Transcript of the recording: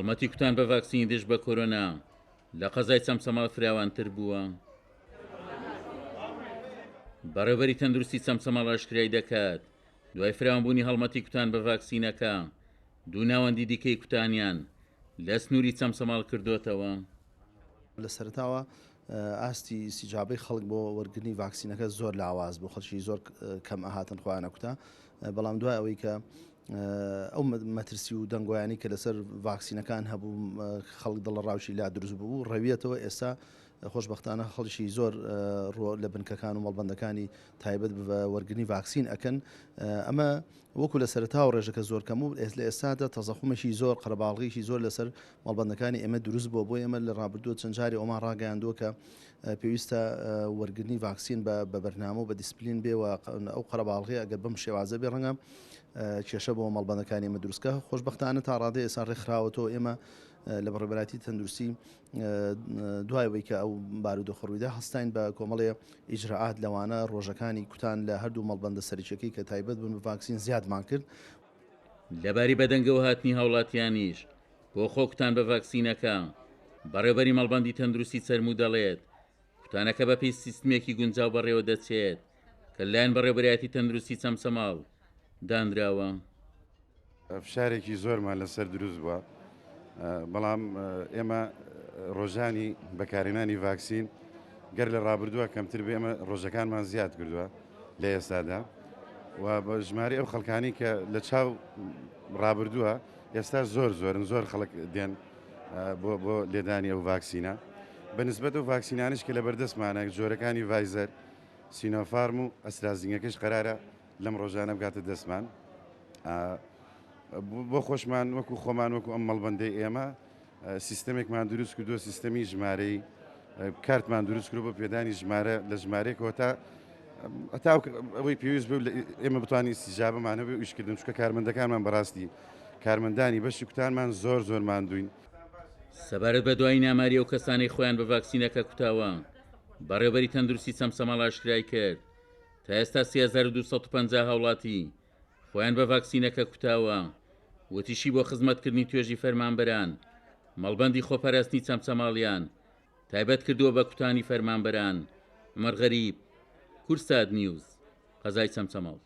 هەڵمەتی کوتان بە ڤاکسینی دژ بە کۆرۆنا لە قەزای چەمچەماڵ فراوانتر بووە. بەڕێوەبەری تەندروستی چەمچەماڵ ئاشکرای دەکات دوای فراوانبوونی هەڵمەتی کوتان بە ڤاکسینەکە دوو ناوەندی دیکەی کوتانیان لە سنووری چەمچەماڵ کردوتەوە. لە سەرتاوە ئاستی سیجابەی خەڵک بۆ وەرگرنی ڤاکسینەکە زۆر لاواز بۆ خەڵکی زۆر کەم ئاهاتن خۆیانە کوتە، بەڵام دوای ئەوەی کە ئەو مەترسی و دەنگۆیانی کە لەسەر ڤاکسینەکان هەبوو خەڵک دڵ ڕاوشی لا دروست بوو ڕەویەتەوە. ئێستا خۆشبەختانە خەڵکی زۆر ڕۆ لە بنکەکان و مەڵبەندەکانی تایبەت بە وەرگرنی ڤاکسین ئەکەن. ئەمە وەکو لە سەرتا و ڕێژەکە زۆر کەم و لە ئێستادا تەزەخومێکی زۆر قەرەباڵغیشی زۆر لەسەر مەڵبەندەکانی ئێمە دروست بۆ ئێمە لە ڕابردووە چەند جاری ئەومان ڕاگەیاندووە کە پێویستە وەرگرنی ڤاکسین بە بەرنامە و بە دیسپلین بێەوە ئەو قەرەباڵغی ئەگەر بەم شێوازە بێ ڕەنگە کێشە بۆ مەڵبەندەکانی ئێمە دروستکە. خۆشبەختانە تا ڕادەیە ئێستا ڕێکخراوەتەوە ئێمە لە بەڕێبەراتی تەندروستی دوایەوەی کە ئەو بارودۆ خڕوویدا هەستین بە کۆمەڵێ ئیجرعات لەوانە ڕۆژەکانی کوتان لە هەردوو مەڵبەندە سەرچەکەی کە تایبەت بوون بە ڤاکسین زیادمان کرد. لەباری بەدەنگەوە هاتنی هاوڵاتیانیش بۆ خۆ کوتان بە ڤاکسینەکە بەڕێوەبەری مەڵبەندی تەندروستی چەرموو دەڵێت کوتانەکە بە پێی سیستمێکی گونجاو بەڕێوە دەچێت کە لایەن بەڕێوەبەریەتی تەندروستی چەمچەماڵ دانراوە. فشارێکی زۆرمان لەسەر دروست بووە، بەڵام ئێمە ڕۆژانی بەکارهێنانی ڤاکسین گەر لە ڕابردووە کەمتر بێ ئێمە ڕۆژەکانمان زیاد کردووە لە ئێستادا و بە ژماری ئەو خەڵکانی کە لە چاو ڕابردووە ئێستا زۆرن زۆر خەڵک دێن بۆ لێدانی ئەو ڤاکسینە بەنسبەت و ڤاکسینانش کە لە بەردەستمانە جۆرەکانی ڤایزەر، سینۆفارم و ئەسترازینگەکەش قەرارە لەم ڕۆژانە بگاتە دەستمان. بۆ خۆشمان وەکو خۆمان وەکو ئەم مەڵبەندەی ئێمە سیستەمێکمان دروست کردو، سیستەمی ژمارەی کارتمان دروست کرد بۆ پێدانی ژمارە لە ژمارەیەکەوە تا ئەوەی پێویست بوو ئێمە بتوانین استیجابەمانە بێ ئیشکردن، چونکە کارمەندەکانمان بەڕاستی کارمەندانی بەشی کوتانمان زۆر ماندوین. سەبارەت بە دوای ناماری ئەو کەسانی خۆیان بە ڤاکسینەکە کوتاوە بەڕێوەبەری تەندروستی چەمچەماڵ ئاشکرای کرد تا ئێستا 3250 هاوڵاتی خۆیان بە ڤاکسینەکە کوتاوە. وتیشی بۆ خزمەتکردنی توێژی فەرمانبەران مەڵبەندی خۆپەرستنی چەمچەماڵیان تایبەت کردووە بە کوتانی فەرمانبەران. عومەر غەریب، کورسات نیوز، قەزای چەمچەماڵ.